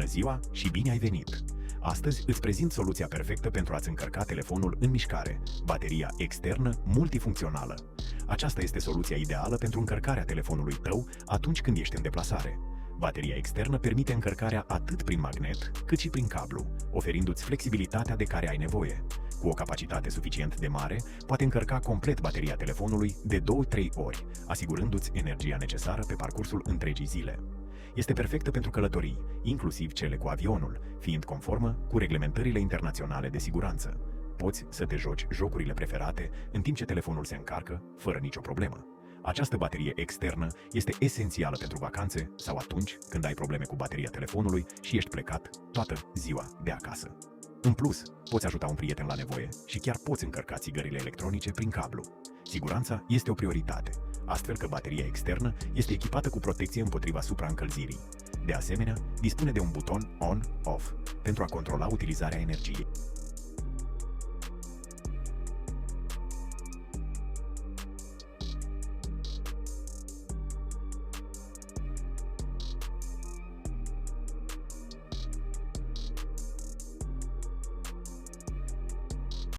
ziua și bine ai venit! Astăzi îți prezint soluția perfectă pentru a-ți încărca telefonul în mișcare, bateria externă multifuncțională. Aceasta este soluția ideală pentru încărcarea telefonului tău atunci când ești în deplasare. Bateria externă permite încărcarea atât prin magnet, cât și prin cablu, oferindu-ți flexibilitatea de care ai nevoie. Cu o capacitate suficient de mare, poate încărca complet bateria telefonului de 2-3 ori, asigurându-ți energia necesară pe parcursul întregii zile. Este perfectă pentru călătorii, inclusiv cele cu avionul, fiind conformă cu reglementările internaționale de siguranță. Poți să te joci jocurile preferate în timp ce telefonul se încarcă, fără nicio problemă. Această baterie externă este esențială pentru vacanțe sau atunci când ai probleme cu bateria telefonului și ești plecat toată ziua de acasă. În plus, poți ajuta un prieten la nevoie și chiar poți încărca țigările electronice prin cablu. Siguranța este o prioritate, astfel că bateria externă este echipată cu protecție împotriva supraîncălzirii. De asemenea, dispune de un buton on-off pentru a controla utilizarea energiei.